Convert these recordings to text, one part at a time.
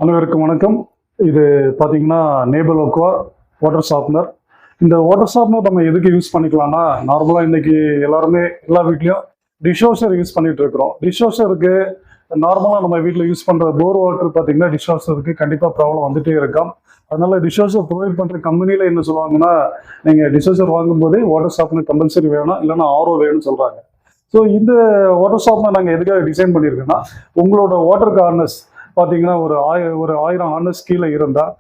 அனைவருக்கும் வணக்கம். இது பார்த்தீங்கன்னா நேபல் அக்வா வாட்டர் ஷார்ப்னர். இந்த வாட்டர் ஷார்ப்னர் நம்ம எதுக்கு யூஸ் பண்ணிக்கலாம்னா, நார்மலாக இன்னைக்கு எல்லாருமே எல்லா வீட்லேயும் டிஷ்வாஷர் யூஸ் பண்ணிட்டு இருக்கிறோம். டிஷ்வாஷருக்கு நார்மலாக நம்ம வீட்டில் யூஸ் பண்ணுற போர் வாட்டர் பார்த்தீங்கன்னா டிஷ்வாஷருக்கு கண்டிப்பாக ப்ராப்ளம் வந்துட்டே இருக்கும். அதனால டிஷ்வாஷர் ப்ரொவைட் பண்ணுற கம்பெனியில் என்ன சொல்லுவாங்கன்னா, நீங்கள் டிஷ்வாஷர் வாங்கும்போதே வாட்டர் ஷார்ப்னர் கம்பல்சரி வேணும், இல்லைன்னா ஆர்ஓ வேணும்னு சொல்கிறாங்க. ஸோ இந்த வாட்டர் ஷார்ப்னர் நாங்கள் எதுக்காக டிசைன் பண்ணியிருக்கோன்னா, உங்களோட வாட்டர் கார்னஸ் பார்த்தீங்கன்னா ஒரு 1000 ஹார்னஸ் கீழே இருந்தால்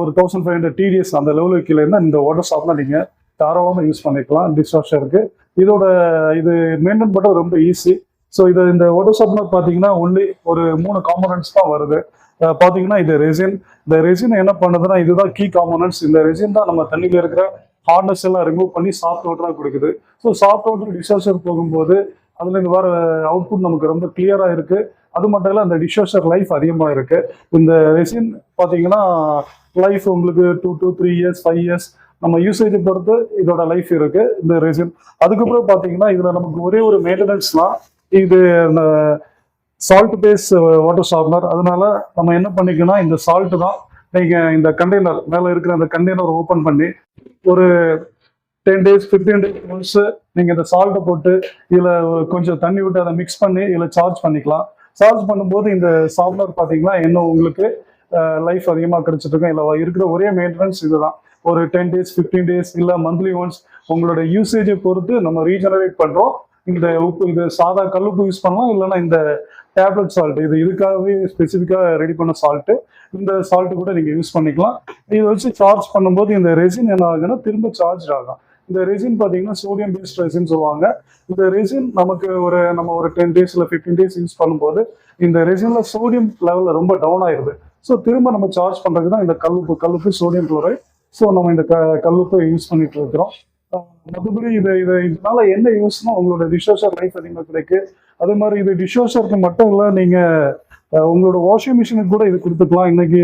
ஒரு 1500 டிடிஎஸ் அந்த லெவலுக்கு கீழே இருந்தால் இந்த வாட்டர் ஷாப்னால் நீங்கள் தாராளமாக யூஸ் பண்ணிக்கலாம் டிஷ்வாஷருக்கு. இது மெயின்டைன் பண்ணுறது ரொம்ப ஈஸி. ஸோ இந்த வாட்டர் ஷாப்னர் பார்த்தீங்கன்னா ஒன்லி ஒரு 3 காம்போனன்ட்ஸ் தான் வருது. பார்த்தீங்கன்னா இது ரெசின். இந்த ரெசின் என்ன பண்ணுதுன்னா, இதுதான் கீ காம்போனன்ட்ஸ். இந்த ரெசின் தான் நம்ம தண்ணியில் இருக்கிற ஹார்ட்னஸ் எல்லாம் ரிமூவ் பண்ணி சாஃப்ட் வாட்டராக கொடுக்குது. ஸோ சாஃப்ட் வாட்டர் டிஷ்வாஷர் போகும்போது அதுலேருந்து வர அவுட்புட் நமக்கு ரொம்ப கிளியராக இருக்குது. அது மட்டும் இல்லை, அந்த டிஷ்வாஷர் லைஃப் அதிகமாக இருக்குது. இந்த ரெசின் பார்த்தீங்கன்னா லைஃப் உங்களுக்கு 2 to 3 years 5 years நம்ம யூசேஜை பொறுத்து இதோட லைஃப் இருக்குது இந்த ரெசின். அதுக்கப்புறம் பார்த்தீங்கன்னா இதில் நமக்கு ஒரே ஒரு மெயின்டெனன்ஸ்லாம், இது சால்ட் பேஸ் வாட்டர் ஷார்ப்னர். அதனால நம்ம என்ன பண்ணிக்கணும், இந்த சால்ட்டு தான் நீங்கள் இந்த கண்டெய்னர் மேலே இருக்கிற அந்த கண்டெய்னர் ஓப்பன் பண்ணி ஒரு 10 days 15 days ஒன்ஸ் நீங்கள் இந்த சால்ட்டை போட்டு இதில் கொஞ்சம் தண்ணி விட்டு அதை மிக்ஸ் பண்ணி இதில் சார்ஜ் பண்ணிக்கலாம். சார்ஜ் பண்ணும்போது இந்த சாஃப்ட்வேர் பார்த்தீங்கன்னா இன்னும் உங்களுக்கு லைஃப் அதிகமாக கிடைச்சிட்டு இருக்கும். இல்லை இருக்கிற ஒரே மெயின்டெனன்ஸ் இதுதான். ஒரு 10 days 15 days இல்லை மந்த்லி ஒன்ஸ் உங்களோட யூசேஜை பொறுத்து நம்ம ரீஜெனரேட் பண்ணுறோம். இந்த உப்பு, இது சாதா கல்லுப்பு யூஸ் பண்ணலாம், இல்லைன்னா இந்த டேப்லெட் சால்ட், இதுக்காகவே ஸ்பெசிஃபிக்காக ரெடி பண்ண சால்ட்டு. இந்த சால்ட்டு கூட நீங்கள் யூஸ் பண்ணிக்கலாம். இதை வச்சு சார்ஜ் பண்ணும்போது இந்த ரெசின் என்ன ஆகுதுன்னா திரும்ப சார்ஜ் ஆகும். இந்த ரெசின் பார்த்தீங்கன்னா சோடியம் பேஸ்ட் ரெசின் சொல்லுவாங்க. இந்த ரெசின் நம்ம ஒரு 10 days இல்லை 15 days யூஸ் பண்ணும்போது இந்த ரெசின்ல சோடியம் லெவலில் ரொம்ப டவுன் ஆயிடுது. ஸோ திரும்ப நம்ம சார்ஜ் பண்ணுறதுக்கு தான் இந்த கல்லுப்பு சோடியம் குளோரைட். ஸோ நம்ம இந்த கல்லுப்பை யூஸ் பண்ணிட்டு இருக்கிறோம். மற்றபடி இதனால என்ன யூஸ்னா, உங்களோட டிஷ்வாஷர் லைஃப் அதிகமாக கிடைக்கு. அதே மாதிரி இது டிஷ்வாஷருக்கு மட்டும் இல்லை, நீங்கள் உங்களோட வாஷிங் மிஷினுக்கு கூட இது கொடுத்துக்கலாம். இன்னைக்கு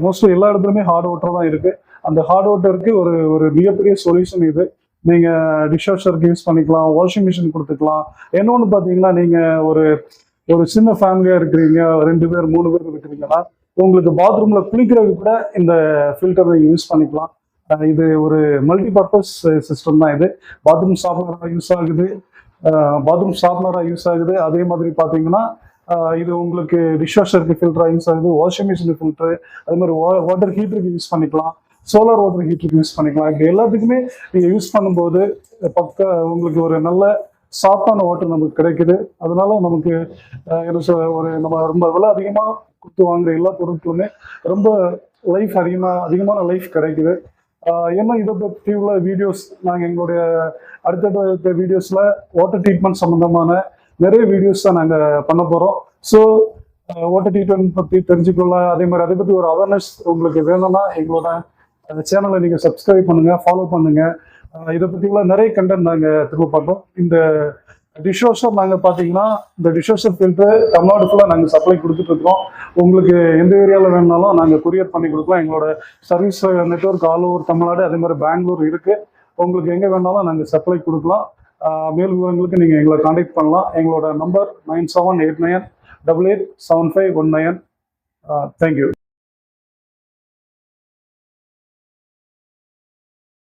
மோஸ்ட்லி எல்லா இடத்துலையுமே ஹார்ட் வாட்டர் தான் இருக்குது. அந்த ஹார்ட் வாட்டருக்கு ஒரு மிகப்பெரிய சொல்யூஷன் இது. நீங்கள் டிஷ்வாஷருக்கு யூஸ் பண்ணிக்கலாம், வாஷிங் மிஷின் கொடுத்துக்கலாம். இன்னொன்று பார்த்தீங்கன்னா, நீங்கள் ஒரு சின்ன ஃபேமிலியாக இருக்கிறீங்க, 2 பேர் 3 பேர் இருக்கிறீங்கன்னா உங்களுக்கு பாத்ரூமில் குளிக்கிறதுக்கு கூட இந்த ஃபில்டர் நீங்கள் யூஸ் பண்ணிக்கலாம். இது ஒரு மல்டி பர்பஸ் சிஸ்டம் தான். இது பாத்ரூம் ஷார்ப்னராக யூஸ் ஆகுது. அதே மாதிரி பார்த்தீங்கன்னா இது உங்களுக்கு டிஷ்வாஷருக்கு ஃபில்டராக யூஸ் ஆகுது, வாஷிங் மிஷினுக்கு ஃபில்டரு, அதே மாதிரி வாட்டர் ஹீட்டருக்கு யூஸ் பண்ணிக்கலாம், சோலார் வாட்டர் ஹீட்டருக்கு யூஸ் பண்ணிக்கலாம். இப்படி எல்லாத்துக்குமே நீங்கள் யூஸ் பண்ணும்போது உங்களுக்கு ஒரு நல்ல சாஃப்டான வாட்டர் நமக்கு கிடைக்குது. அதனால நமக்கு நம்ம ரொம்ப விலை அதிகமாக கொடுத்து வாங்குற எல்லா பொருட்களுமே ரொம்ப அதிகமான லைஃப் கிடைக்குது. ஏன்னா இதை பற்றி உள்ள வீடியோஸ் நாங்கள் எங்களுடைய அடுத்தடுத்த வீடியோஸில் வாட்டர் ட்ரீட்மெண்ட் சம்மந்தமான நிறைய வீடியோஸ் தான் நாங்கள் பண்ண போகிறோம். ஸோ வாட்டர் ட்ரீட்மெண்ட் பற்றி தெரிஞ்சுக்கொள்ள, அதே மாதிரி அதை பற்றி ஒரு அவேர்னஸ் உங்களுக்கு வேணும்னா எங்களோட சேனலை நீங்கள் சப்ஸ்கிரைப் பண்ணுங்கள், ஃபாலோ பண்ணுங்கள். இதை பற்றி உள்ள நிறைய கண்டென்ட் நாங்கள் திரும்ப பண்ணுறோம். இந்த டிஷ்வாஷர் நாங்கள் பார்த்தீங்கன்னா இந்த டிஷ்வாஷர் ஃபில்டர் தமிழ்நாடு ஃபுல்லாக நாங்கள் சப்ளை கொடுத்துட்ருக்கோம். உங்களுக்கு எந்த ஏரியாவில் வேணுனாலும் நாங்கள் கொரியர் பண்ணி கொடுக்கலாம். எங்களோட service network all over Tamil Nadu, அதே மாதிரி பெங்களூர் இருக்குது. உங்களுக்கு எங்கே வேணாலும் நாங்கள் சப்ளை கொடுக்கலாம். மேல் விவரங்களுக்கு நீங்கள் எங்களை காண்டாக்ட் பண்ணலாம். எங்களோட நம்பர் 9789887519. தேங்க்யூ.